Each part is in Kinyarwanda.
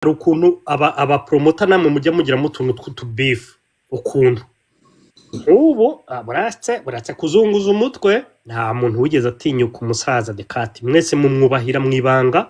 hari ukuntu aba promota namwe mujya mugira mu tuntu tw'utubifu ukuntu ubu buratse kuzunguza umutwe nta muntu wigeze atinyuka umusaza Dekati mwese mumwubahira mwibanga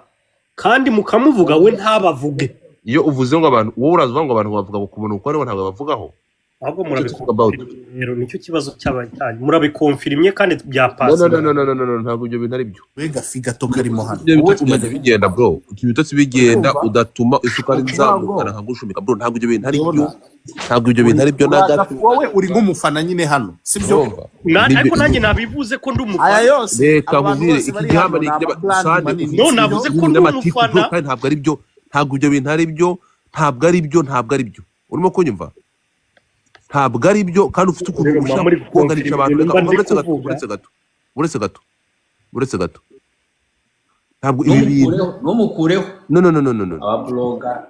kandi mukamuvuga we ntabavuge iyo uvuze ngo abantu wowe uravuga ngo abantu bavuga ku muntu uko ariho ntabwo bavugaho ahubwo murabikonfirmye nicyo kibazo cy'abantu murabikonfirmye kandi byapasa no ntabwo ibyo bintu ari byo wega figa tokarimo hano umaze bigenda bro ibitotsi bigenda udatuma isukari nzamukana nkagushumika bro ntabwo ibyo bintu ari byo ntabwo ibyo bintu ari byo na gato wowe uri nk'umufana nyine hano sibyo ariko nanjye nabivuze ko ndi umufana aya yose reka mubwire iki gihamba ni iby'abasande no navuze ko ndi umufana kandi ntabwo ari byo ntabwo ibyo bintu ari byo ntabwo ari byo urimo kunyumva ntabwo ari byo kandi ufite ukuntu ushaka kuganira abantu uretse gato ntabwo ibi bintu numukureho no ababloga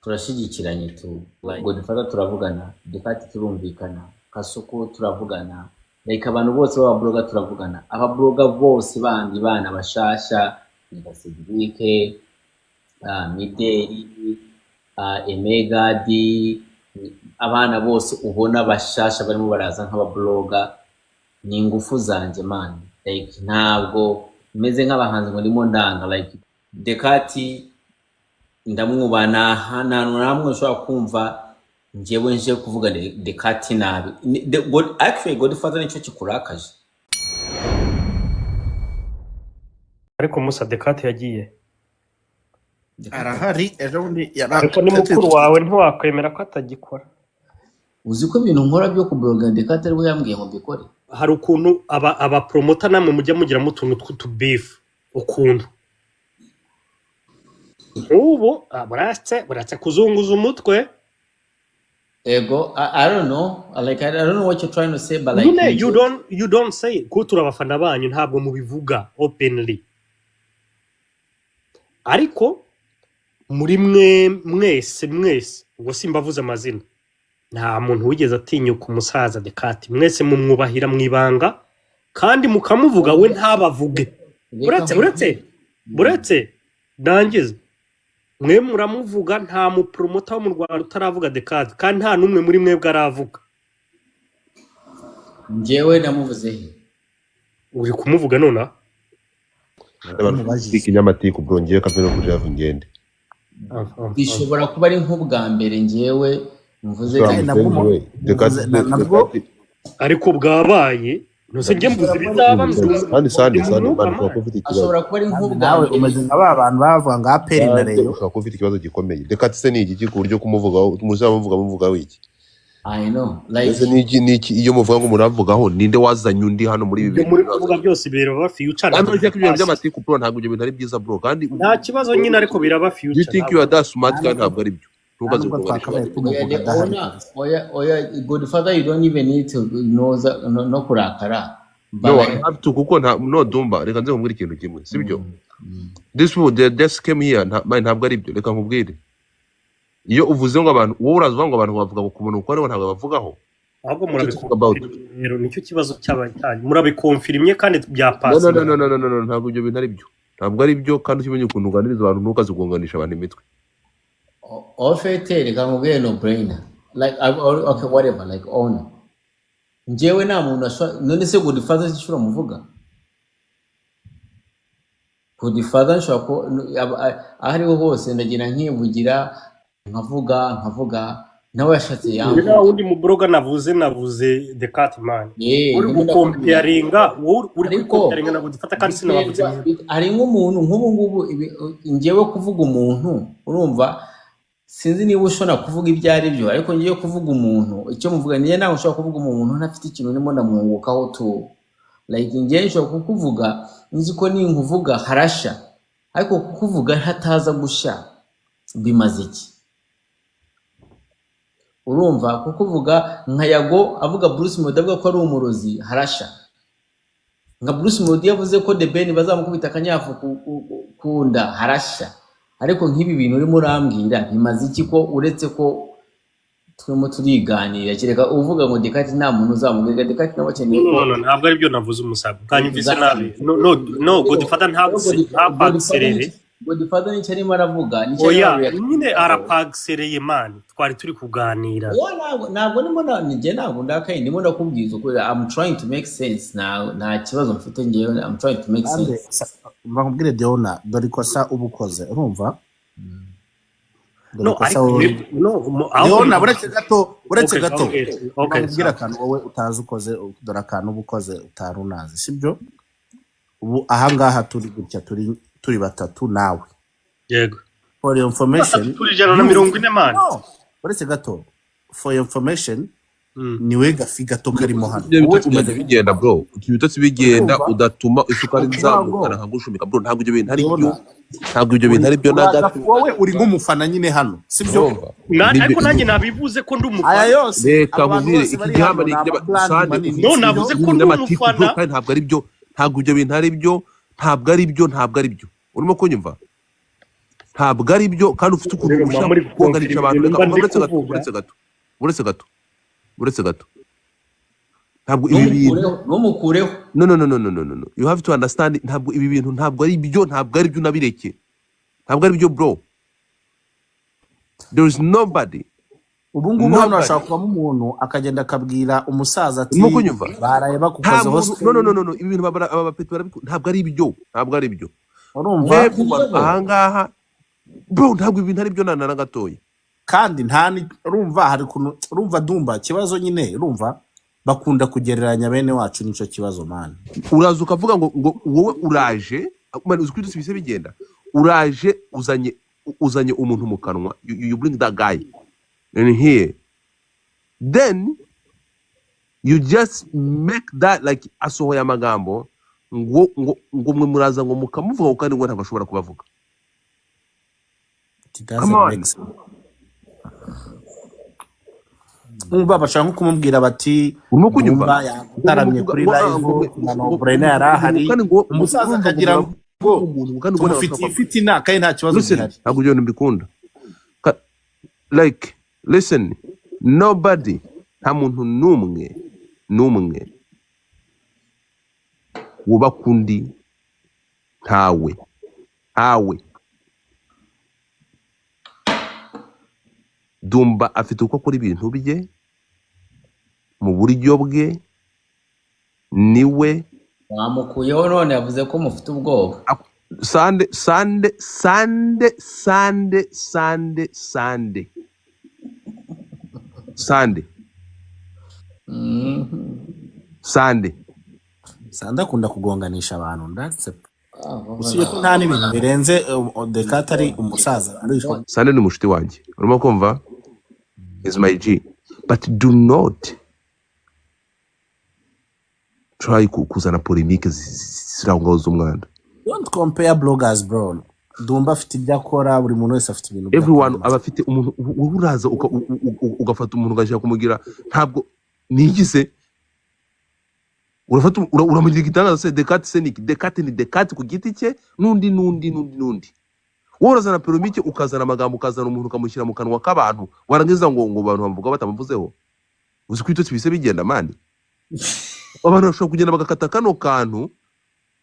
turashigikiranye tu ngo dufata turavugana Dekati turumvikana Kasuku turavugana like abantu bose b'ababloga turavugana ababloga bose bandi bana bashasha Cedric Mideli Emegadi abana bose ubona bashasha barimo baraza nk'ababloga ni ingufu zanje man like ntabwo meze nk'abahanzi ngo ndimo ndanga like Dekati ndamwubana hana namwe ushobora kumva njyewe nje kuvuga Dekati nabi actually Godfather nicyo kikurakaje ariko Musa Dekati yagiye arahari ejo bundi ariko ni mukuru wawe ntiwakwemera ko atagikora uzi ko ibintu nkora byo kubloga Dekati ari we yambwiye ngo mbikore hari ukuntu aba promota namwe mujya mugira mu tuntu tw'utubifu ukuntu ubu buratse kuzunguza umutwe ego I don't know like I don't know what you're trying to say but like you don't say ko turabafana banyu ntabwo mubivuga openly ariko muri mwese ubwo simbavuze amazina nta muntu wigeze atinyuka umusaza Dekati mwese mumwubahira mwibanga kandi mukamuvuga we ntabavuge buretse dangize mwe muramuvuga nta mupromota wo mu Rwanda utaravuga Dekati kandi nta numwe muri mwebwe aravuga njyewe namuvuze he uri kumuvuga nona ikinyamatiko bro ngiye kavero kuri yavu ngende bishobora kuba ari nk'ubwa mbere njyewe mvuze nabwo ariko bwabaye nose nge mvuze bitaba sande ashobora kuba ari nk'ubwa nawe umeze nk'abantu bavuga ngo aperi na reyo ushaka ko ufite ikibazo gikomeye Dekati se ni iki ku buryo kumuvugaho muvuga wiki I know like ese niki iyo muvuga ngo muravugaho ninde wazanye undi hano muri ibi muri kuvuga byose biraba future ntabwo cyo kubyo by'amatiku bro ntabwo ibyo bintu ari byiza bro kandi nta kibazo nyine ariko biraba future you think you are that smart kandi ntabwo ari byo ntubaze oya Godfather you don't even need to know no kurakara no I have to kuko no dumba reka nze nkubwire ikintu kimwe sibyo this people they just came here ntabwo ari byo reka nkubwire iyo uvuze ngo abantu wowe uravuga ngo abantu bavuga ku muntu uko ariho ntabwo bavugaho ahubwo murabikonfirmye nicyo kibazo cy'abantu murabikonfirmye kandi byapasa no ntabwo ibyo bintu ari byo ntabwo ari byo kandi ukimenye ukuntu uganiriza abantu ntukazigonganisha abantu imitwe ofete reka nkubwire no brainer like okay whatever like honor njyewe nta muntu none se Godfather zishura muvuga Godfather nshobora ko ahariho hose ndagira nkivugira nkavuga nawe yashatse yangu nina undi mu bloga navuze Dekati man uri gukomparinga na Godfather kandi sinabavuze ari nk'umuntu nk'ubu ngubu njyewe kuvuga umuntu urumva sinzi niba ushobora kuvuga ibyo ari byo ariko ngiye kuvuga umuntu icyo muvuga niye nawe ushobora kuvuga umuntu ntafite ikintu nimo ndamwungukaho tu like ngiye nshobora kukuvuga nzi ko ninkuvuga harasha ariko kukuvuga hataza gusha bimaze iki urumva kukuvuga nka Yago avuga Bruce Melody avuga ko ari umurozi harasha nka Bruce Melody yavuze ko The Ben bazamukubita akanyafu kunda harasha ariko nk'ibi bintu urimo urambwira bimaze iki ko uretse ko twemo turiganira kireka uvuga ngo Dekati nta muntu uzamubwira Dekati nabakeneye no ntabwo ari byo navuze umusaga kanyumvise nabi no Godfather ntabwo serere Godfather nicyo arimo aravuga nicyo oya arimo nyine arapagsereye mani twari turi kuganira ntabwo ntabwo ndakaye ndimo ndakubwiza ukuri I'm trying to make sense nta kibazo mfite ngewe I'm trying to make kandi sense bakubwire Deona dore ikosa ubukoze urumva dore no ikosa Deona buretse gato bakubwira akantu wowe utazi ukoze dore akantu ubukoze utarunazi sibyo ubu ahangaha turi gutya turi batatu nawe yego for your information turi 140 mani buretse gato for your information niwe gafi gato karimo hano wowe umaze bigenda bro ibitotsi bigenda udatuma isukari nzamukana nkagushumika bro ntabwo ibyo bintu ari byo na gato wowe uri nk'umufana nyine hano sibyo ariko nanjye nabivuze ko ndi umufana aya yose reka mubwire iki gihamba ni iby'abasande no navuze ko ndi umufana kandi ntabwo ari byo ntabwo ibyo bintu ari byo ntabwo ari byo urimo kunyumva ntabwo ari byo kandi ufite ukuntu ushaka kuganira abantu uretse gato ntabwo ibi bintu numukureho no you have to understand ntabwo ibi bintu ntabwo ari byo nabireke ntabwo ari byo bro there is nobody ubu ngubu hano ashaka kubamo umuntu akagenda akabwira umusaza ati baraye bakukoze hose no ibi bintu abapeti barabikora ntabwo ari byo urumva ahangaha bro ntabwo ibintu ari byo nana gatoya kandi urumva hari kuntu urumva Dumba kibazo nyine urumva bakunda kugereranya bene wacu nico kibazo man uraza ukavuga ngo wowe uraje uzi ko ibise bigenda uraje uzanye umuntu mu kanwa you bring that guy in here then you just make that like asohoye amagambo ngo mwe muraza ngo mukamuvuga kandi ngo ntabwo ashobora kubavuga umva bashaka kumubwira bati Dumba yataramye kuri live na Brena yarahari umusaza akagira ngo ufite inaka nta kibazo gihari ntabwo byo mbikunda like listen nobody nta muntu numwe wubakundi ntawe Dumba afite uko akora ibintu bye mu buryo bwe niwe wamukuyeho none yavuze ko mufite ubwoba sande akunda kugonganisha abantu ndatse usiye ko nta n'ibintu birenze Dekata ari umusaza Sande ni mushiti wanjye urimo kumva is my G but do not try kuzana polemique zirangaza umwanda don't compare bloggers bro Dumba afite ibyo akora buri muntu wese afite ibintu everyone aba afite umuntu uraza ugafata umuntu ugashaka kumugira ntabwo nigize uramugira igitangaza se Dekate ni Dekate ku giti cye nundi wowe urazana polemique ukazana amagambo ukazana umuntu ukamushyira mu kanwa k'abantu warangiza ngo abantu bamuvuga batamuvuzeho uzi ko ibitotsi bise bigenda mani abantu bashobora kugenda bagakata kano kantu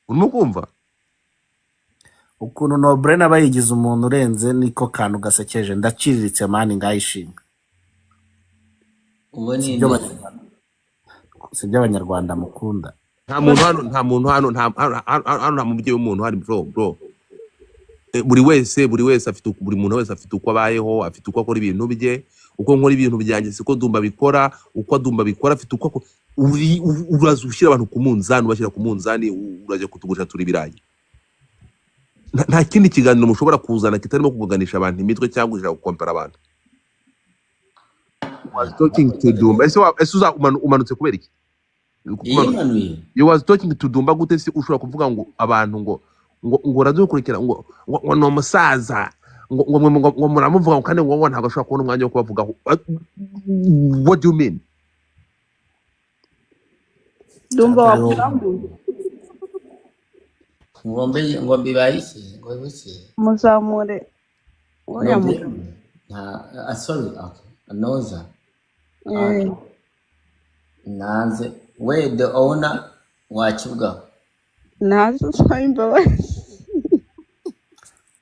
urimo kumva ukuntu no Brena bayigize umuntu urenze niko kantu gasekeje ndaciriritse mani ngayishinga ubu ni sibyo abanyarwanda mukunda nta muntu hano nta mubyeyi w'umuntu hari bro buri wese afite buri muntu wese afite uko abayeho afite uko akora ibintu bye uko nkora ibintu byanjye siko Dumba bikora uko Dumba bikora afite uko uraza ushyira abantu ku munzani ubashyira ku munzani uraje kutugurisha turi birayi nta kindi kiganiro mushobora kuzana kitarimo kuganisha abantu imitwe cyangwa ujya gukompera abantu was talking to Dumba ese umanutse kubera iki you was talking to Dumba gute se ushobora kuvuga ngo abantu ngo uradukurikira ngo no musaza ngo muramuvuga kandi ngo ntabwo ashobora kubona umwanya wo kubavugaho what do you mean Dumba wakurambuye ngombe bayisi muzamure sorry okay anoza naze we the owner wakivuga nazo twayimbabaye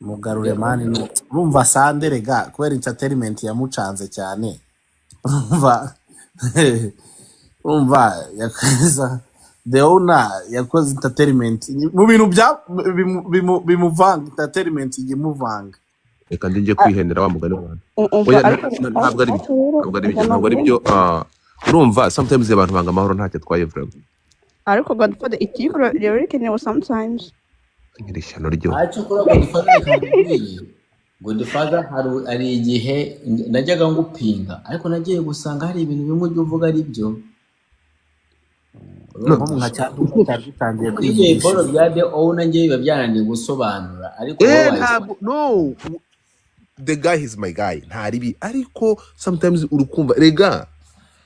mugarure mani urumva Sande rega kubera entertainment yamucanze cyane urumva yakoze the owner yakoze entertainment mu bintu bya bimuvanga entertainment yimuvanga reka ndinje kwihendera wa mugani wanjye oya ntabwo ari byo urumva sometimes abantu banga amahoro ntacyo twaye vraiment ariko Godfather ikikoro rero kenewe sometimes nk'irishano ryo acho kora Godfather hari igihe najyaga ngupinga ariko nagiye gusanga hari ibintu bimwe byo uvuga ari byo nka cyatangiye kwiye boro bya the owner ngiye biba byananiye gusobanura ariko no the guy is my guy ntaribi ariko sometimes urukumva rega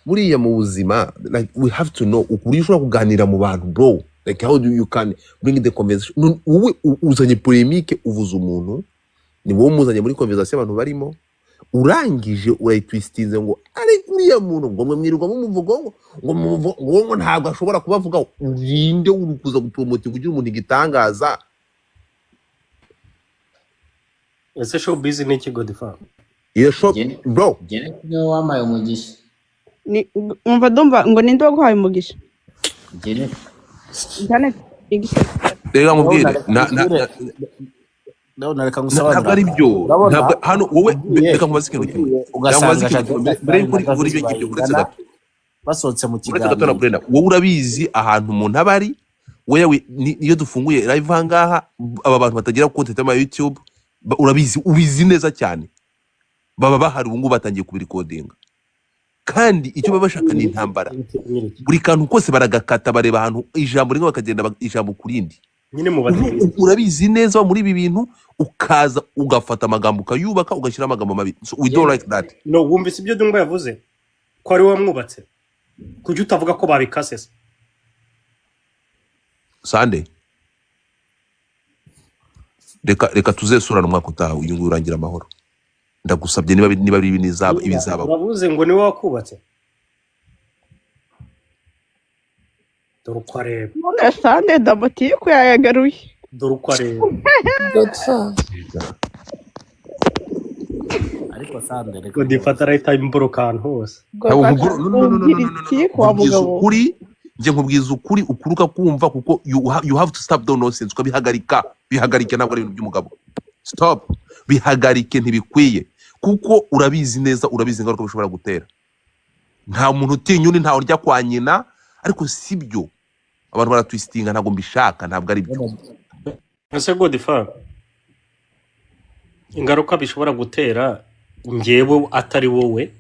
buriya mu buzima like we have to know ukuri ushobora kuganira mu bantu bro like how do you can bring the conversation wowe uzanye polemique uvuza umuntu ni wowe muzanye muri conversation abantu barimo urangije urayitwistinze ngo ari uriya muntu ngo mwirirwa mu muvugo ngo ntabwo ashobora kubavuga urinde urukuza gupromote kugira umuntu igitangaza ese show busy n'iki Godfather iyo shop bro gene niwe wamaye umugisha ni umva ndumva ngo ninde waguhaye umugisha gene internet igise rega mubwire nareka ngusobanura ntabwo ari byo ntabwo hano wowe reka nkubaze ikintu kimwe ugasanga mbere y'uko ibyo ngibyo uretse gato basohotse mu uretse gato na Brenda wowe urabizi ahantu umuntu aba ari wewe iyo dufunguye live ahangaha aba bantu batagira content ya YouTube urabizi ubizi neza cyane baba bahari ubu ngubu batangiye kubirikodinga kandi icyo baba bashaka ni intambara buri kantu kose baragakata bareba ahantu ijambo rimwe bakagenda ijambo kurindi nyine mu bateri urabizi neza muri ibi bintu ukaza ugafata amagambo ukayubaka ugashyira amagambo mabi so we don't like that no wumvise ibyo Dumba yavuze ko ari wamwubatse kujya utavuga ko babikase Sande reka tuzesurana umwaka utaha uyu nguyu urangira amahoro ndagusabye niba bibi ibizaba uravuze ngo niwe wakubatse dore uko areba none Sande ndamutiye ko yayagaruye dore uko areba ariko Sande reka Godfather ahita imboroka ahantu hose njye nkubwiza ukuri ukuruka kumva kuko you have to stop the nonsense ukabihagarika bihagarike ntabwo ari ibintu by'umugabo stop bihagarike ntibikwiye kuko urabizi neza urabizi ingaruka bishobora gutera nta muntu utinya undi ntawe urya kwa nyina ariko sibyo abantu baratwistinga ntabwo mbishaka ntabwo ari byo ese Godfather ingaruka bishobora gutera njyewe atari wowe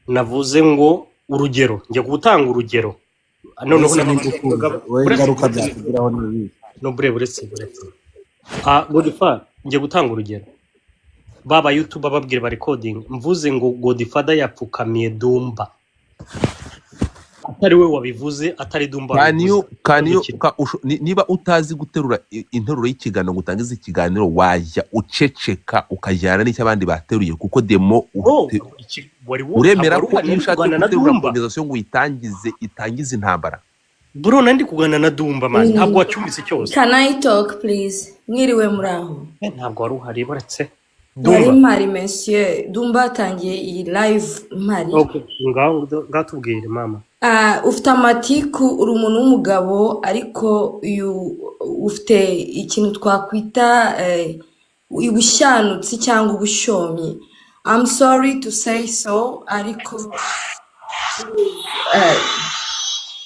navuze ngo urugero njye gutanga urugero noneho ingaruka byakugiraho nibi no buretse Godfather njye gutanga urugero baba YouTube babwira ba recording mvuze ngo Godfather yapfukamiye Dumba atari we wabivuze atari Dumba niba utazi guterura interuro y'ikiganiro gutangiza ikiganiro wajya uceceka ukajyana n'icyo abandi bateruye kuko demo uremera ko iyo ushatse guterura conversation ngo itangize intambara bro nandi kugana na Dumba man ntabwo wacyumvise cyose Can I talk please mwiriwe muraho ntabwo wari uhari baretse Dumba mari monsieur Dumba atangiye iyi live mari okay ngatubwire mama ufite amatiku uri umuntu w'umugabo ariko ufite ikintu twakwita ubushanutsi cyangwa ubushomyi I'm sorry to say so ariko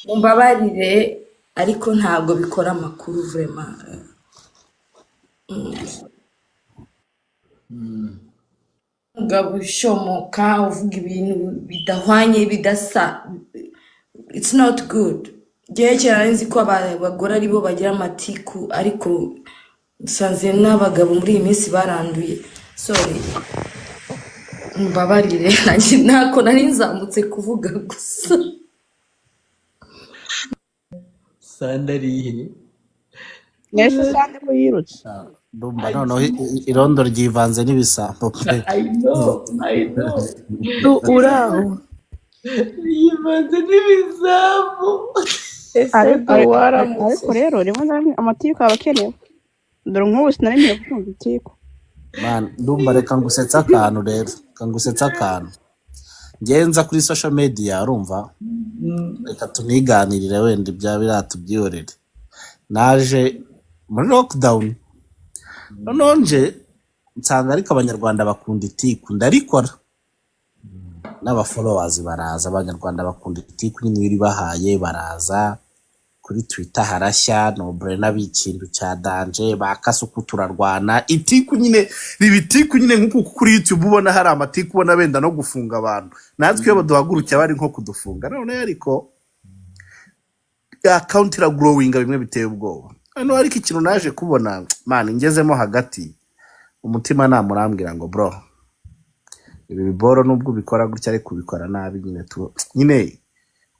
mumbabarire ariko ntabwo bikora amakuru vraiment umugabo ushomoka uvuga ibintu bidahwanye bidasa it's not good gihe cyane nzi ko abagore aribo bagira amatiku ariko sanze n'abagabo muri iyi minsi baranduye sorry mbabarire ntako nari nzamutse kuvuga gusa Sande arihe nese Sande ko yirutse Dumba noneho irondo ryivanze n'ibisambo pe I know uraho yivanze n'ibisambo ariko rero rimwe na rimwe amatiku aba akenewe dore nk'ubu sinari kumva itiko man ndumva reka ngusetsa akantu rero kangusetsa akantu ngenza kuri social media urumva reka tuniganirire wenda ibya biratubyiyorere naje muri lockdown nonje nsanga ariko abanyarwanda bakunda itiku ndarikora n'aba followers baraza abanyarwanda bakunda itiku nyine biri bahaye baraza kuri Twitter harashya nobre n'abikintu cya danje bakasuku turarwana itiku nyine ribitiku nyine nkuko kuri YouTube ubona hari amatiku ubona benda no gufunga abantu natwe iyo baduhagurukya bari nko kudufunga none ariko account ira growing bimwe biteye ubwoba hano ariko ikintu naje kubona man ngezemo hagati umutima namurambwira ngo bro ibi biboro nubwo bikora gutya ariko ubikora nabi nyine tu nyine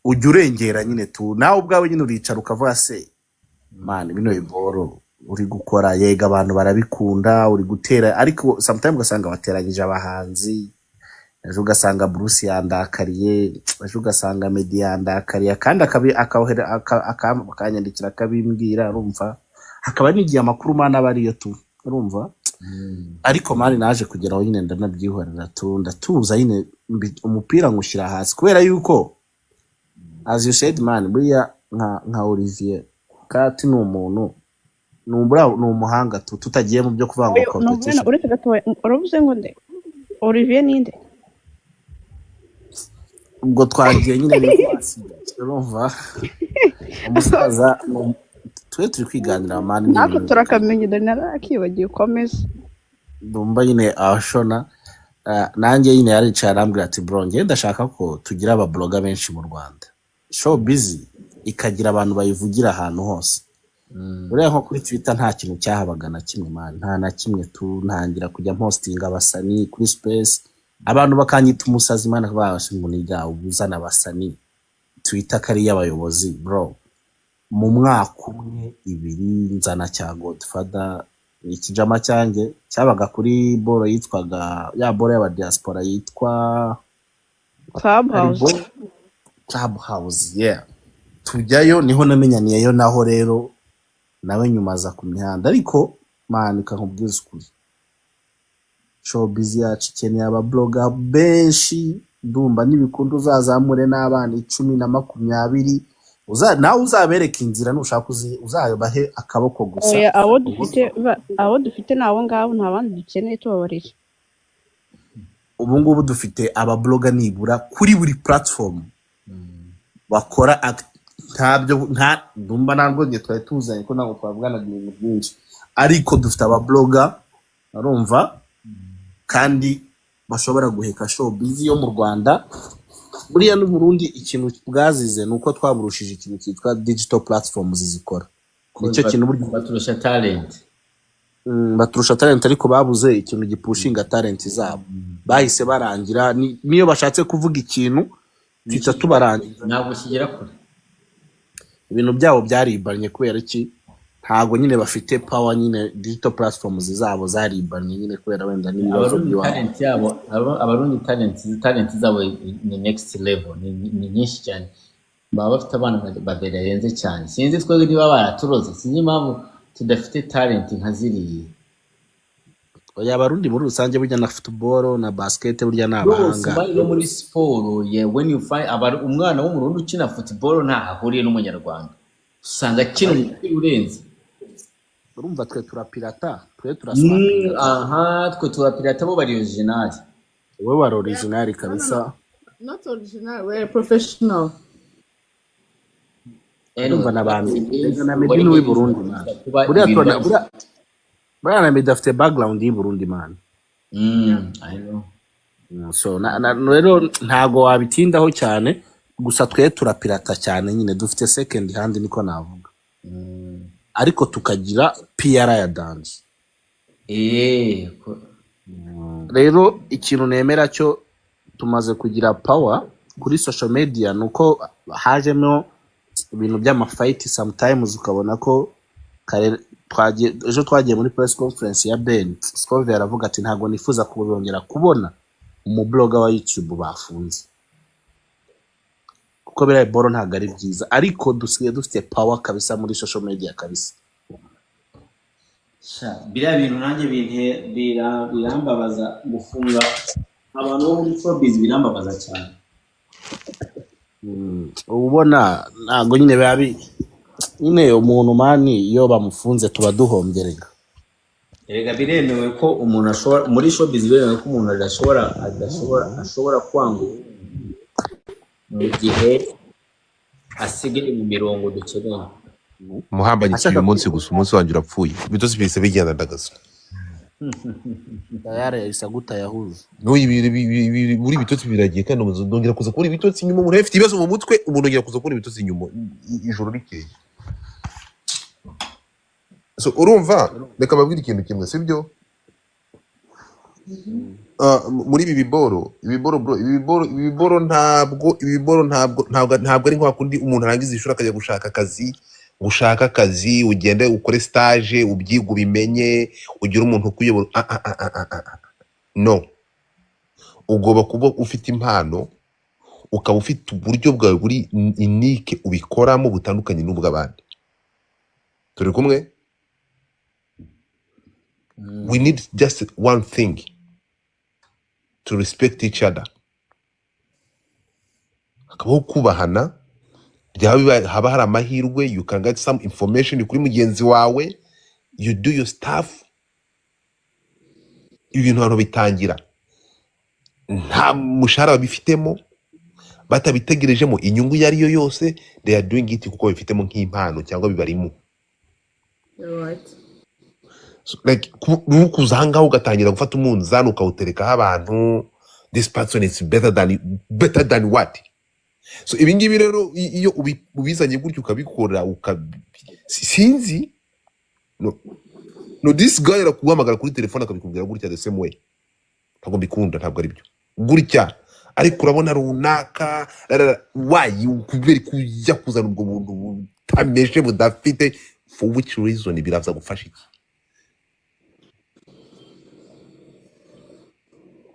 ujya urengera nyine tu nawe ubwawe nyine uricara ukavuga se man bino biboro uri gukora yega abantu barabikunda uri gutera ariko sometimes ugasanga bateranyije abahanzi ejo ugasanga Bruce yandakariye ejo ugasanga Media yandakariye kandi akanyandikira akabimbwira urumva hakaba nigiye amakuru mana bariyo tu urumva ariko mari naje kugeraho nyine ndanabyihorera tu ndatuza nyine umupira ngushyira hasi kubera yuko as you said man buriya nka Olivier kati ni umuntu ni umuhanga tutagiye mu byo kuvuga ngo competition uretse gato uravuze ngo nde Olivier ninde ubwo twagiye nyine urumva umusaza turi kwiganira man nako turakamenya dore narakibagiye ukomeza ndumva nyine ashona nanjye nyine yaricaye arambwira ati bro ngiye ndashaka ko tugira aba blogger benshi mu Rwanda show busy ikagira abantu bayivugira ahantu hose uriya nko kuri Twitter nta kintu cyahabaga na kimwe man nta na kimwe tu ntangira kujya postinga abasani kuri space abantu bakanyita umusazi man babasha umuniga ubuzana abasani Twitter kari y'abayobozi bro mu mwaka umwe ibiri nzana cya Godfather ikijama cyanjye cyabaga kuri boro yitwaga ya boro y'aba diaspora yitwa Clubhouse yeah tujyayo niho namenyaniyeyo naho rero nawe nyuma za ku mihanda ariko man kankubwiza ukuri show busy yacu ikeneye aba blogger benshi ndumva n'ibikundo uzazamure n'abana 10 na 20 nawe uzabereka inzira nushaka uzabahe akaboko gusa oya abo dufite nabo ngabo nta bandi dukeneye tubabarira ubu ngubu dufite aba blogger nibura kuri buri platform bakora ntabyo ndumva ntabwo ngiye twari tuzanye ko ntabwo twavugana ibintu byinshi ariko dufite aba blogger arumva kandi bashobora guheka show busy yo mu Rwanda buriya no Burundi ikintu bwazize nuko twaburushije ikintu cyitwa digital platforms zikora nicyo kintu buryo baturusha talent ariko babuze ikintu gipushinga talent zabo bahise barangira niyo bashatse kuvuga ikintu twita tubarangira ntabwo kigera kure ibintu byabo byaribanye kubera iki ntago nyine bafite power nyine digital platforms zabo zaribanye nyine kubera wenda n'ibibazo byabo abarundi talent zabo ni next level ni nyinshi cyane baba bafite abana baberenze cyane sinzi twebwe niba baraturoze sinzi impamvu tudafite talent nka ziriya oya abarundi muri rusange burya na football na basket burya nabahanga bari no muri sport when you find umwana w'umurundi ukina football nta ahuriye n'umunyarwanda usanga kino umupira urenze urumva twe turapirata twe turapirata bo bari original wowe wari original kabisa not original we're professional urumva nabandi na Medini w'i Burundi man buriya na Medini afite background y'i Burundi man I know so rero ntago wabitindaho cyane gusa twe turapirata cyane nyine dufite second hand niko navuga ariko tukagira PR ya dance rero ikintu nemera cyo tumaze kugira power kuri social media nuko hajemo ibintu by'amafight sometimes ukabona ko ejo twagiye muri press conference ya Ben Scovia aravuga ati ntago nifuza kubongera kubona umublogger wa YouTube bafunze kuko biraye boro ntago ari byiza ariko dusigaye dufite power kabisa muri social media kabisa biriya bintu nanjye birambabaza gufunga abantu bo muri showbiz, birambabaza cyane. ubona ntabwo nyine biba nyine umuntu mani iyo bamufunze tuba duhomberega. Erega biremewe ko umuntu ashobora muri showbiz, biremewe ko umuntu ashobora kwanga mu gihe asigaye mu mirongo dukeneye. Muhambanye uyu munsi gusa, umunsi wanjye urapfuye, ibitotsi bihise bigenda ndagasa. Tayari isa guta yahuze. No muri bitotsi biragiye kandi ndongera kuza kubona ibitotsi inyuma, umuntu afite ibibazo mu mutwe, umuntu yongera kuza kubona ibitotsi inyuma ijoro rikeye. So urumva, reka babwire ikintu kimwe, sibyo? Muri ibi biboro ntabwo ari nka kundi umuntu arangiza ishuri akajya gushaka akazi, ugende ukore stage, ubyiga ubimenye, ugira umuntu ukuyobora. No, ugomba kuba ufite impano, ukaba ufite uburyo bwawe buri unique ubikoramo butandukanye n'ubw'abandi. Turi kumwe? We need just one thing, to respect each other. Hakabaho kubahana, haba hari amahirwe, you can get some information kuri mugenzi wawe, you do your stuff. Ibintu hano bitangira nta mushahara babifitemo, batabitegerejemo inyungu yari yo yose, they are doing it kuko bifitemo nk'impano cyangwa bibarimo. You're right. So, like nukuzahangaho ugatangira gufata umunzani ukawuterekaho abantu, this person is better than what. So ibi ngibi rero iyo ubizanye gutyo ukabikora sinzi no this guy arakuhamagara kuri telefone akabikubwira gutya the same way, ntabwo mbikunda, ntabwo ari byo gutya. Ariko urabona runaka why kubera kujya kuzana ubwo buntu butameshe budafite, for which reason biraza gufasha iki?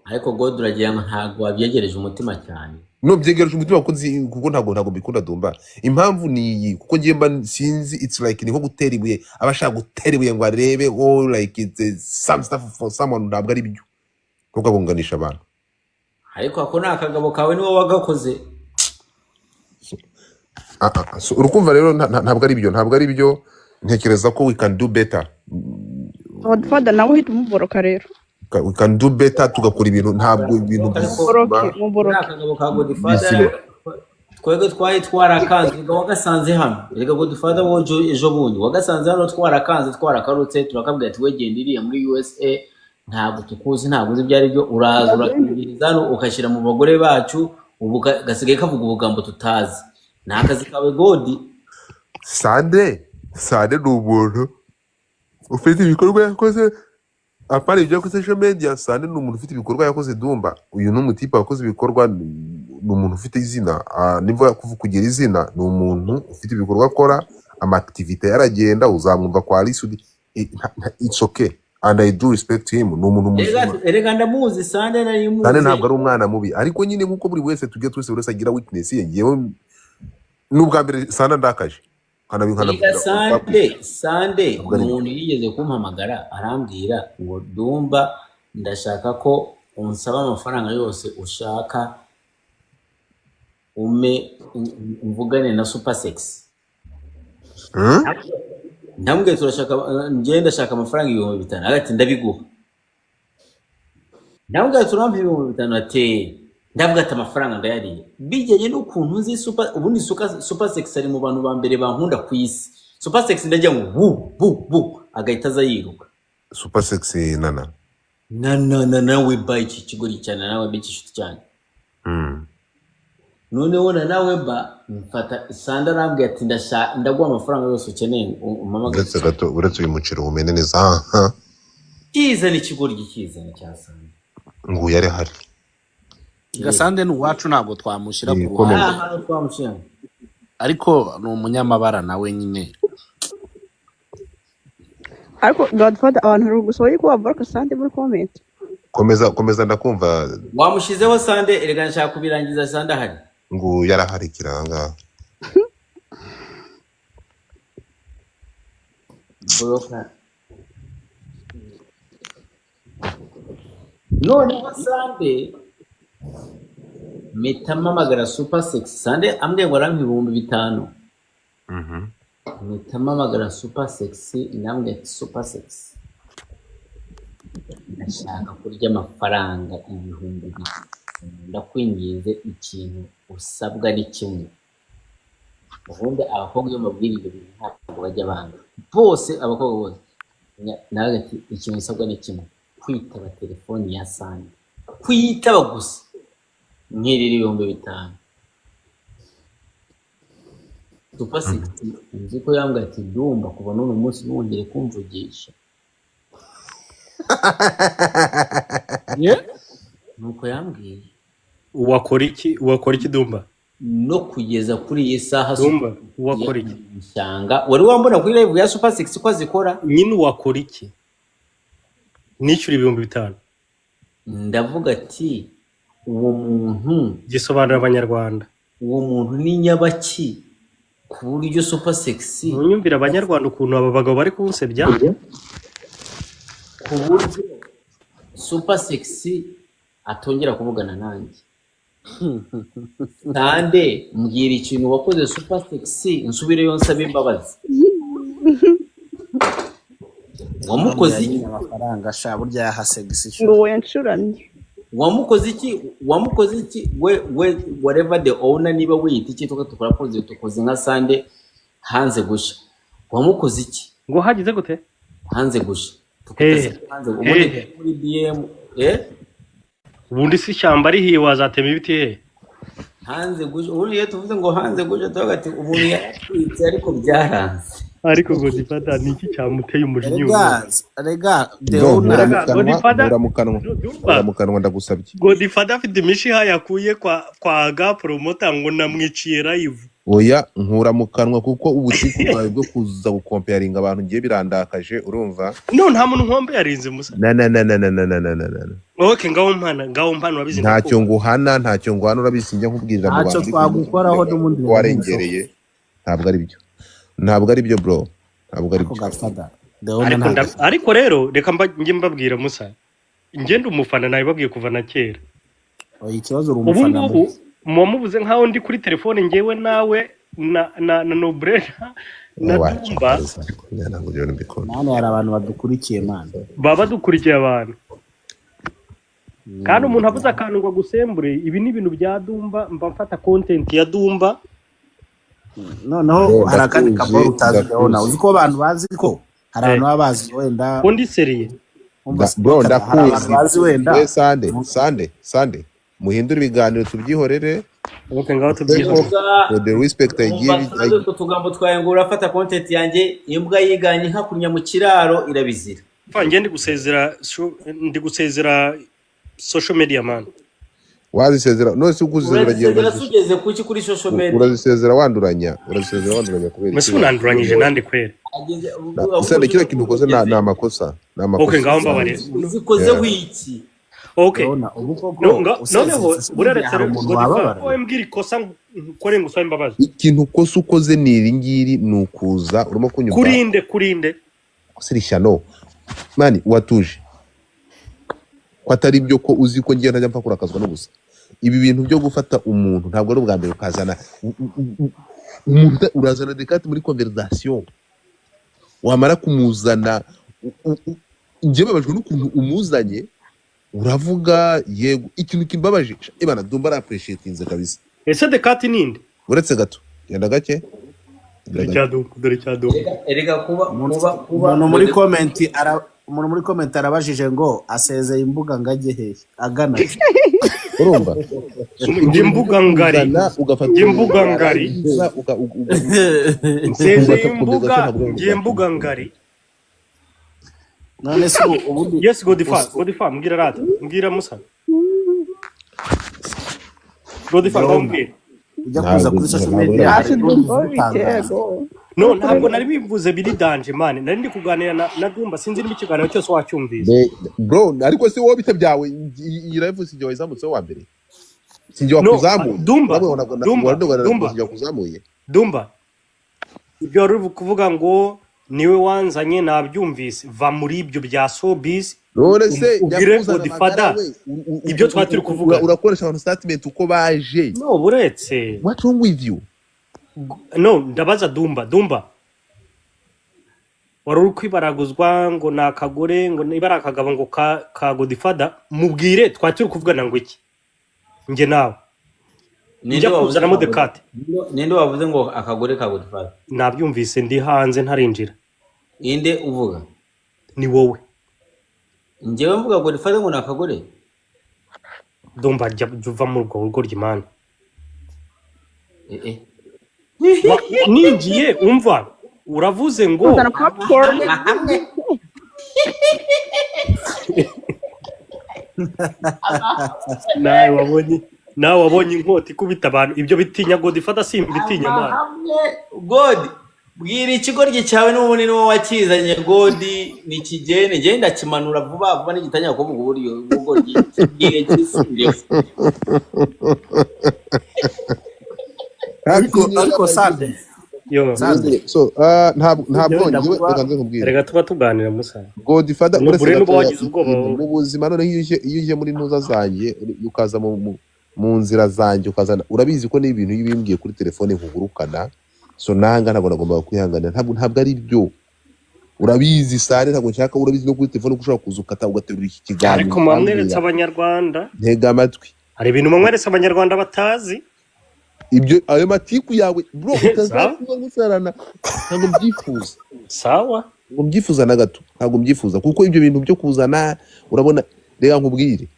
Ariko God uragira ngo ntabwo wabyegereje umutima cyane. No byegereje umutima kuko ntabwo mbikunda Dumba. Impamvu ni iyi, kuko ngiye mba sinzi, it's like ni nko gutera ibuye, abashaka gutera ibuye ngo arebe like it's some stuff for someone, ntabwo ari byo kuko agonganisha abantu. Ariko ako ni akagabo kawe niwo wagakoze. So urukumva rero ntabwo ari byo, ntekereza ko we can do better. Godfather nawe uhita umuboroka rero. We can do better, tugakora ibintu, ntabwo ibintu akagabo ka Godfather twebwe twari twarakanze, wagasanze hano. Erega Godfather wojo ejo bundi wagasanze hano, twarakanze twarakarutse, turakabwira ati wegenda iriya muri USA, ntabwo tukuzi, ntabwo uzi byari byo, uraza urakubwiriza hano ukashyira mu bagore bacu, ubu gasigaye kavuga ubugambo tutazi. Ni akazi kawe God. Sande ni umuntu ufite ibikorwa yakoze, apana ibyo yakoze social media. Sande ni umuntu ufite ibikorwa yakoze Dumba. Uyu ni umutipe wakoze ibikorwa, ni umuntu ufite izina, niba kugira izina, ni umuntu ufite ibikorwa akora, amaaktivite yaragenda, uzamwumva kwa Alisudi. It's okay and I do respect him. Ni umuntu muzima. Erega ndamuzi Sande, narimuzi. Sande ntabwo ari umwana mubi, ariko nyine nkuko buri wese wese agira weakness ye. Ngewe n'ubwa mbere Sande ndakaje. Sande umuntu yigeze kumpamagara arambwira ngo Dumba, ndashaka ko unsaba amafaranga yose ushaka mvugane na Super Sex. Ndamubwiye ndashaka amafaranga 5,000. Agati ndabiguha. Ndamubwiye turamva 5,000 ate. Ndavuga ati amafaranga ndayariye. Bijyanye n'ukuntu nzi ubundi Super Sex ari mu bantu ba mbere bankunda ku isi. Super Sex ndajya ngo bu agahita aza yiruka. Super Sex nana nawe ba iki kigori cyane, nawe biki inshuti cyane. Noneho nawe ba mfata Sanda arambwira ati ndaguha amafaranga yose ukeneye umamagara. Ndetse gato uretse uyu muciro umene neza. Kiza ni kigori gikizana cyasana. Ngo yari hari. Gasande ni uwacu, ntabwo twamushyira ku ruhande, ariko ni umunyamabara nawe nyine. Ariko Godfather abantu bari gusaba yuko waboroka Sande muri comment. Komeza ndakumva. Wamushizeho Sande, erega nshaka kubirangiza Sande ahari. Ngo yarahari kiranga. Broka. noneho Sande mpita mpamagara Super Sexy. Sande ambwiye ngo arampa 5,000. Mpita mpamagara Super Sexy ndambwiye ati Super Sexy, ndashaka kurya amafaranga 2,000. Ndakwinginze ikintu usabwa ni kimwe. Ubundi abakobwa iyo mabwira ibyo bintu ntabwo bajya banga. Bose abakobwa bose. Nawe ati ikintu usabwa ni kimwe. Kwitaba telefoni ya Sande. Kwitaba gusa. Nkirira 5,000. Super Sexy nzi ko yambwiye ati ndumva kuva none umunsi nongere kumvugisha. Nuko yambwiye. Wakora iki Dumba? No kugeza kuri iyi saha Dumba wakora iki? Nsanga wari wambona kuri live ya Super Sexy ko zikora. Nyine wakora iki? Nishyura 5,000. Ndavuga ati uwo muntu gisobanura abanyarwanda. Uwo muntu ni nyabaki ku buryo Super Sexy unyumvira abanyarwanda ukuntu aba bagabo bari kunsebya ku buryo Super Sexy atongera kuvugana nanjye. Sande mbwira ikintu wakoze Super Sexy nsubireyo nsabe imbabazi. Wamukoze iki? Amafaranga sha burya yaha Sexy sha. ngo yancuramye. Wamukoze iki? We whatever the owner niba wiyita iki tukoze nka Sande hanze gusha. Wamukoze iki? Ngo hagize gute? Hanze gusha. Tukoze hanze ubundi muri DM ubundi si ishyamba rihiye wazatema ibiti he? Hanze gusha. Ubundi iyo tuvuze ngo hanze gusha tuvuga ati umuntu yaratwitse ariko byaranze. Ariko ngo difata ni iki cyamuteye umujinya Rega mukanwa ndagusabye. Ngo difata afite imishiha yakuye kwa ga promoter ngo namwiciye live. Oya nkura mukanwa kuko ubutiku bwawe bwo kuza gukomparinga abantu ngiye birandakaje urumva. No nta muntu nkombe yarinze musa. Na. Okay ngaho mpano wabizi. Ntacyo nguhana urabizi njya nkubwirira mu bantu. Ntacyo twagukoraho n'umundi warengereye. Ntabwo ari byo bro. Ntabwo ari byo. Ariko rero reka njye mbabwira musa. Ngende umufana nawe babwiye kuva na kera. Ikibazo uri umufana. Ubu mubuze nkaho ndi kuri telefone ngewe nawe na Nobrena na Dumba. Nane hari abantu badukurikiye man. Baba dukurikiye abantu. Kandi umuntu avuze akantu ngo gusembure ibi ni ibintu bya Dumba mba mfata content ya Dumba. Noneho harakandi kaboro utaziho na uziko abantu bazi ko hari abantu babazi wenda undi seriye. Bro ndakuzi wenda. Sande. Muhindura ibiganiro tubyihorere. Okay ngaho tubyihorere. The respect I give. Tugambo twayengura afata content yanjye imbwa yiganye nka kunya mu kiraro irabizira. Fange ndi gusezera social media man. Wazisezera no si ukuzezera giye sugeze kuki kuri social media. Urazisezera wanduranya kubera. Mese unanduranyije nande kwera. Usende kila kintu ukoze na makosa. Okay ngaho mbabare. Uzikoze wiki. Okay. Noneho buraretse ngo mbwira ikosa nkore ngusaba imbabazi. Ikintu kosa ukoze ni iringiri nukuza urimo kunyumva. Kurinde. Sirisha no. Mani watuje. Kwatari byo ko uzi ko ngiye ntajya mfa kurakazwa no gusa. Ibi bintu byo gufata umuntu ntabwo ari ubwa mbere ukazana umuntu urazana dekati muri conversation. Wamara kumuzana ngiye babajwe n'ukuntu umuzanye. Uravuga yego ikintu kimbabaje ibana Dumba appreciatinze kabisa. Ese dekati ninde? Uretse gato yenda gake. Dore cyadu. Erega kuba umuntu muri comment arabajije ngo asezeye imbuga ngajye he agana. Urumva? Imbuga ngari. Imbuga ngari. Nsezeye imbuga ngari. None se ubundi yes Godifar mbwira rata mbwira musa Godifar mbwira ujya kuza kuri social media no ntabwo nari bivuze biri danje man nari ndi kuganira na Dumba sinzi niba ikiganiro cyose wacyumvise bro ariko si wowe bite byawe iyi live sinjye wayizamutse wa mbere sinjye wakuzamuye Dumba ibyo ari kuvuga ngo niwe wanzanye nabyumvise va muri ibyo bya showbiz none se ubwire Godfather ibyo twari turi kuvuga urakoresha abantu statement uko baje no buretse what's wrong with you no ndabaza Dumba wari uri kwibaraguzwa ngo nakagore ngo niba akagabo ngo ka Godfather mubwire twari turi kuvugana ngo iki nge nawe njya kuzanamo Dekate ninde wavuze ngo akagore ka Godfather nabyumvise ndi hanze ntarinjira inde uvuga ni wowe njyewe mvuga Godfather ngo nakagore Dumba juva mu rugo ry'Imana ninjiye umva uravuze ngo nawe wabonye inkota ikubita abantu ibyo bitinya Godfather simbitinya mana God bwira ikigoryi cyawe n'ubundi niwo wakizanye God ni kigene nge ndakimanura vuba n'igitanya ko mu buryo ubugoryi bwire kisinde ariko Sande so ntabwo ngiye nkubwira rega tuba tuganira musa Godfather mu buzima none iyo uje muri ntuza zanjye ukaza mu nzira zanjye ukazana urabizi ko n'ibintu yibimbwiye kuri telefone nkugurukana so nanga ntabwo nagomba kwihanganira ntabwo ari byo urabizi sare ntabwo nshaka urabizi no kuri telefone ushobora kuzukata ugaterura iki kiganiro ariko mwamweretse abanyarwanda ntega amatwi hari ibintu mwamweretse abanyarwanda batazi ibyo ayo matiku yawe bro utazakuba gusarana ntabwo mbyifuza sawa ngo mbyifuza na gato ntabwo mbyifuza kuko ibyo bintu byo kuzana urabona reka nkubwire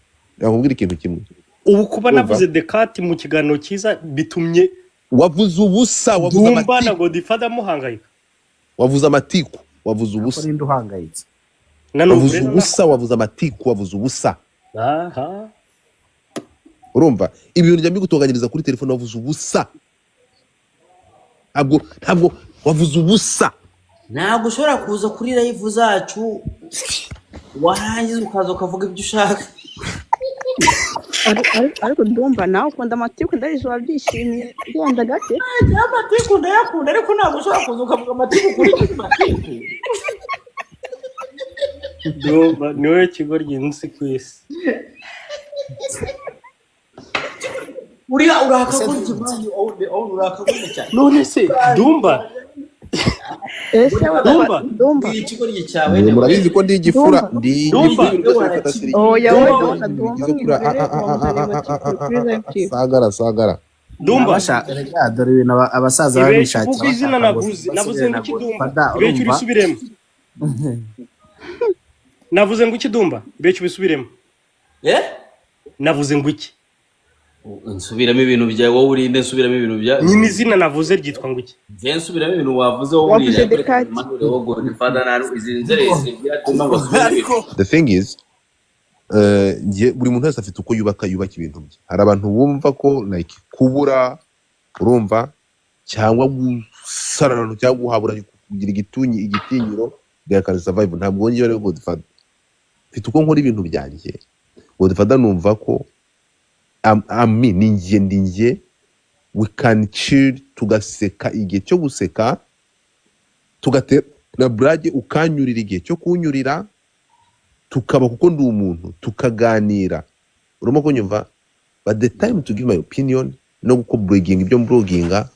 ikintu kimwe ubu kuba navuze Dekate mu kiganiro cyiza bitumye wavuze ubusa wavuze amatiku na Godfather muhangayika wavuze amatiku wavuze ubusa ninde uhangayitse wavuze ubusa wavuze amatiku wavuze ubusa aha urumva ibintu njya mbigutunganyiriza kuri telefone wavuze ubusa ntabwo wavuze ubusa ntabwo ushobora kuza kuri live zacu warangiza ukaza ukavuga ibyo ushaka ariko Dumba nawe ukunda amatiku ndabizi wabyishimiye genda gake amatiku ndayakunda ariko ntabwo ushobora kuza ukavuga amatiku kuri amatiku Dumba niwe kigoryi nzi ku isi uriya urakagurya imana urakagurya cyane none se Dumba Dumba ikigoryi cyawe murabizi ko ndi igifura ndi sagara Dumba dore ibintu abasaza babishakira kuko izina navuze ngo iki Dumba ibyo bisubiremo navuze ngo iki Dumba ibyo bisubiremo navuze ngo iki nsubiramo ibintu byawe wowe urinde nsubiramo ibintu byawe nyine izina navuze ryitwa ngo iki je nsubiramo ibintu wavuze wowe urinde manure wo Godfather naru izinzerese byatuma ngo the thing is buri muntu wese afite uko yubaka ibintu bye hari abantu bumva ko like kubura urumva cyangwa gusarana cyangwa guhabura kugira igitinyiro byakara survive ntabwo ngiye ari Godfather mfite uko nkora ibintu byanjye Godfather numva ko ninjye we can chill tugaseka igihe cyo guseka tugatera brage ukanyurira igihe cyo kunyurira tukaba kuko ndi umuntu tukaganira urimo kunyumva but the time to give my opinion no guko blogging ibyo mbloginga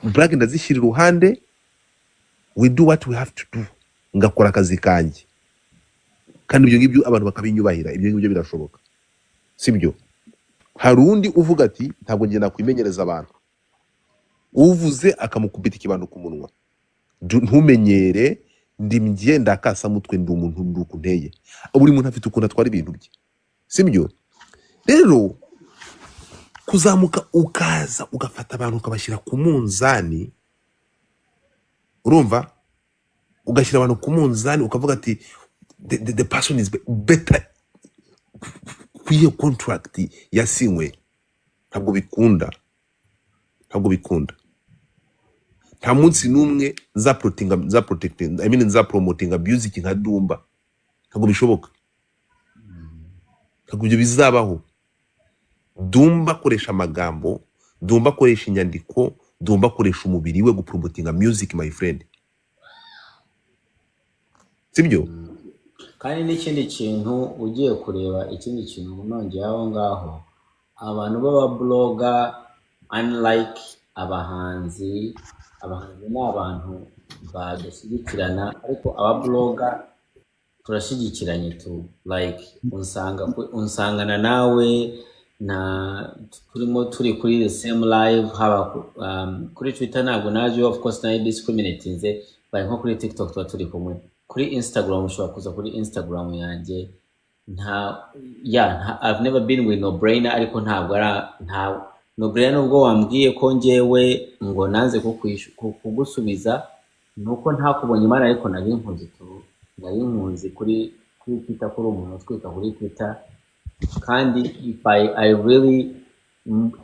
brage ndazishyira iruhande we do what we have to do ngakora akazi kanjye kandi ibyo ngibyo abantu bakabinyubahira ibyo ngibyo birashoboka sibyo hari undi uvuga ati ntabwo ngiye nakwimenyereza abantu uvuze akamukubita ikibando ku munwa ntumenyere ndimye ndakasa mutwe ndi umuntu nduku nteye buri muntu afite ukuntu atwara ibintu bye sibyo rero kuzamuka ukaza ugafata abantu ukabashyira ku munzani urumva ugashyira abantu ku munzani ukavuga ati the person is better kwiye contract yasinywe ntabwo bikunda nta munsi numwe za promoting music nka Dumba ntabwo bishoboka ntabwo ibyo bizabaho Dumba akoresha amagambo Dumba akoresha inyandiko Dumba akoresha umubiri we gupromotinga music my friend sibyo? kandi n'ikindi kintu ugiye kureba ikindi kintu nongeye aho ngaho abantu b'ababloga unlike abahanzi ni abantu badashyigikirana ariko ababloga turashyigikiranye tu like unsangana nawe na turimo turi kuri the same live haba kuri Twitter ntabwo naje of course nayo discriminatinze bari nko kuri TikTok tuba turi kumwe kuri Instagram ushobora kuza kuri Instagram yanjye I've never been with no brainer ariko ntabwo nta no brainer nubwo wambwiye ko njyewe ngo nanze kugusubiza nuko ntakubonye imana ariko nari impunzi kuri Twitter kuri umuntu utwika kuri Twitter kandi if I really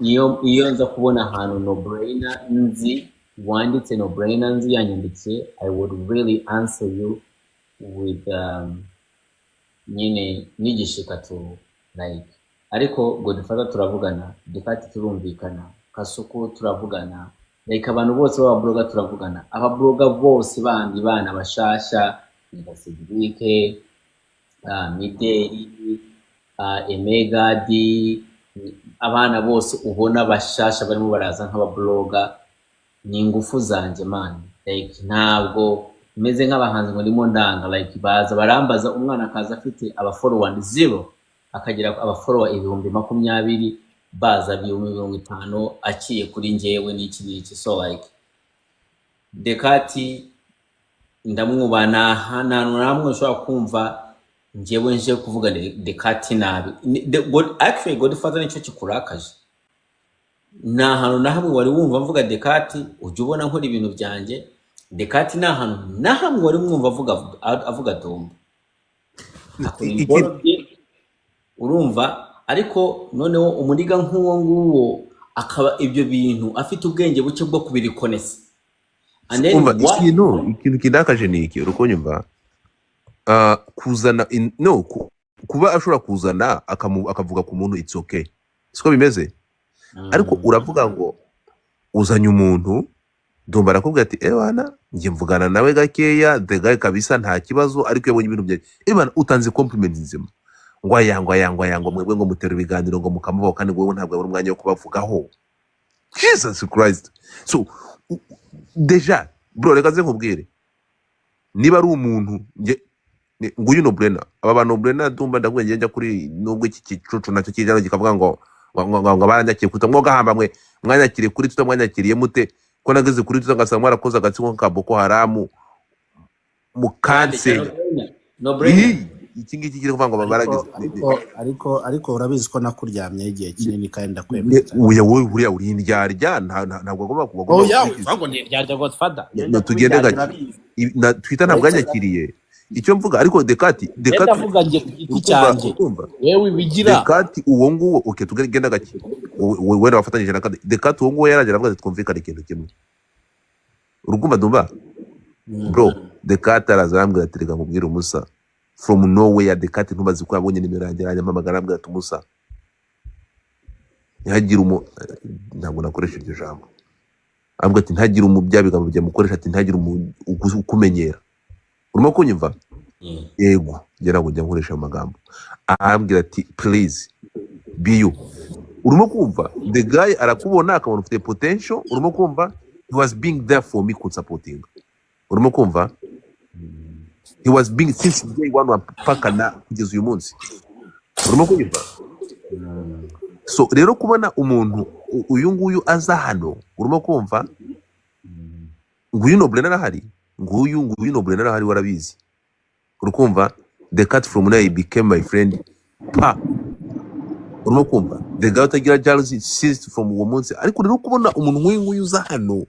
iyo nza kubona ahantu no brainer nzi wanditse no brainer nzi yanyandikiye I would really answer you with nyine nigishika tu like ariko Godfather turavugana Dekati turumvikana Kasuku turavugana like abantu bose b'ababloga turavugana ababloga bose bandi bana bashasha Cedric Mideli Emegadi abana bose ubona bashasha barimo baraza nk'ababloga ni ingufu zanje man like ntabwo meze nk'abahanzi ngo ndimo ndanga like baza barambaza umwana akaza afite abafollower 0 akagira abafollower 20,000 baza 50,000 aciye kuri njyewe n'iki so like Dekati ndamwubana hananu namwe ushobora kumva njyewe nje kuvuga Dekati nabi actually Godfather nicyo kikurakaje na hano na hamwe wari wumva mvuga Dekati ujye ubona nkora ibintu byanjye Dekati na hano na hamwe wari mwumva avuga Dombo urumva ariko noneho umuniga nk'uwo nguwo akaba ibyo bintu afite ubwenge buke bwo kubirikonesa ikintu kidakaje ni iki urukonyumva kuzana kuba ashobora kuzana akavuga ku muntu it's okay siko bimeze ariko uravuga ngo uzanye umuntu Dombo arakubwira ati ewana ngiye mvugana nawe gakeya the guy kabisa nta kibazo ariko yabonye ibintu byaje ewana utanze compliment nzima ngo mwebwe ngo mutera ibiganiro ngo mukamubaho kandi ngo ntabwo ari umwanya wo kubavugaho Jesus Christ so deja bro reka nze nkubwire niba ari umuntu nguyu no brainer aba bantu brainer Dombo ndagwenge njya kuri nubwo iki kicucu nacyo kijano gikavuga ngo baranyakiye kuta mwo gahamba mwe mwanyakiriye kuri tutamwanyakiriye mute ko nageze kuri tutangasanga mwarakoze agatsiko ka Boko Haram mu cancel no brainer iki ngiki kiri kuvuga ngo babaragize ariko urabizi ko nakuryamye igihe kinini kandi ndakwemera uriya uri indyarya ntabwo agomba ngo ntiryarya Godfather tugende gake na Twitter ntabwo yanyakiriye icyo mvuga ariko Dekati ndavuga ngiye ku cyanjye wewe wigira Dekati uwo nguwo okay tugenda gake wewe wafatanyije na Dekati uwo nguwo yaragira avuga ati twumvikane ikintu kimwe urugumba Dombo bro Dekati arazambwira ati rega nkubwire umusa from nowhere Dekati ntubazi ko yabonye nimero yanjye aranyamamagara ambwira ati umusa ntihagire ntabwo nakoresha iryo jambo ambwira ati ntihagire umubyabiga mubya mukoresha ati ntihagire ukumenyera urimo kunyumva yego ngera ngo njya nkoresha amagambo ambwira ati please be you urimo kumva the guy arakubona akabona ufite potential urimo kumva he was being there for me supporting urimo kumva he was being since day one paka na kugeza uyu munsi urimo kunyumva so rero kubona umuntu uyu nguyu aza hano urimo kumva nguyu no brainer ahari nguyu no brainer ahari warabizi urukumva Dekati from now he became my friend urimo kumva the guy utagira jealousy since from uwo munsi ariko rero kubona umuntu nguyu uza hano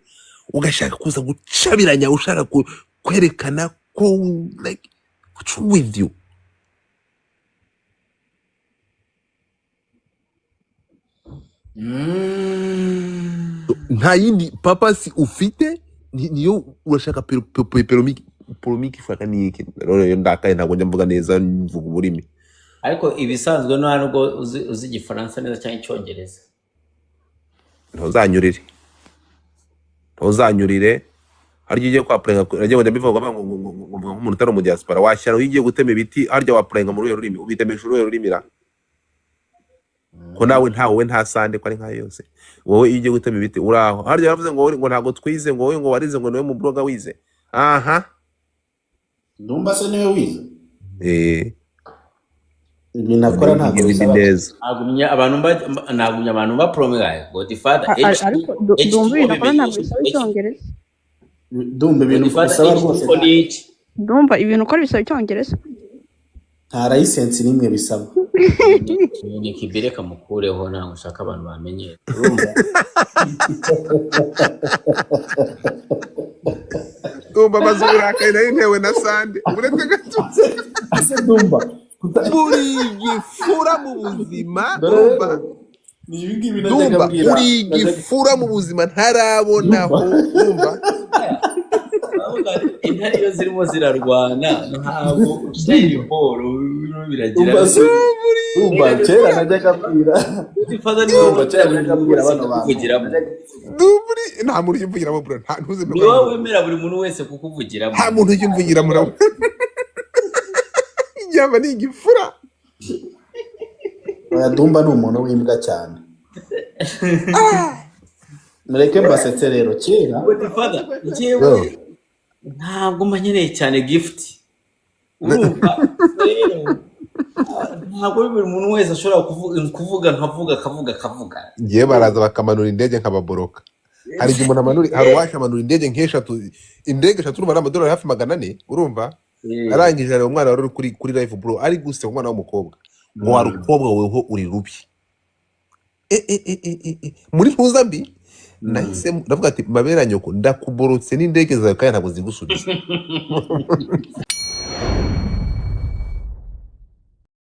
ugashaka kuza gucabiranya ushaka kwerekana ko like what's wrong with you nta yindi papasi ufite niyo urashaka polomiki faka niki rero ndakaye ntabwo njya mvuga neza mvuga ururimi ariko ibisanzwe nubwo uzi igifaransa neza cyangwa icyongereza ntuzanyurire harya ugiye kwa prenga nagiye ngo ndabivuga ngo nk'umuntu utari mu diaspora washyira ugiye gutema ibiti harya wa prenga mu ruhe rurimi ubitemesha uruhe rurimi ra ko nawe ntawe nta sande ko ari nka yose wowe iyo ugiye gutema ibiti uraho harya yaravuze ngo ntago twize ngo wowe ngo warize ngo niwe mu blogger wize aha ndumva se niwe wize ibintu akora ntago bisaba nagumya abantu ba promenade Godfather ariko ndumva ibintu akora ntabwo bisaba icyongereza ndumva ibintu bisaba rwose ndumva ibintu ukora bisaba icyongereza nta license nimwe bisaba ni kibere kamukureho ntabwo ushaka abantu bamenyere ndumva mazura kaina intewe na sande uretse gato ase ndumva buri gifura mu buzima ndumva buri gifura mu buzima ntarabonaho ndumva intare iyo zirimo zirarwana ntabwo uteye boro biragira ndumva kera najyaga mbwira ndumva kera najyaga mbwira abana kuvugiramo nta muntu yimvugiramo bro nta ntuze ni wowe wemera buri muntu wese kukuvugiramo nta muntu yimvugiramo yaba ni igifura ndumva ni umuntu w'imbwa cyane mureke mbasetse rero kera ntabwo manyereye cyane gift urumva rero ntabwo buri muntu wese ashobora kuvuga akavuga ngiye baraza bakamanura indege nk'ababoroka hari igihe umuntu amanura hari uwasha amanura indege nk'eshatu indege eshatu urumva n'amadolari hafi 400 urumva arangije ari umwana wari kuri live bro ari guseka umwana w'umukobwa ngo wari umukobwa weho uri rubi muri mpuzambi nahise ndavuga ati mabera nyoko ndakuborotse n'indege zawe kandi ntabwo zigusubiza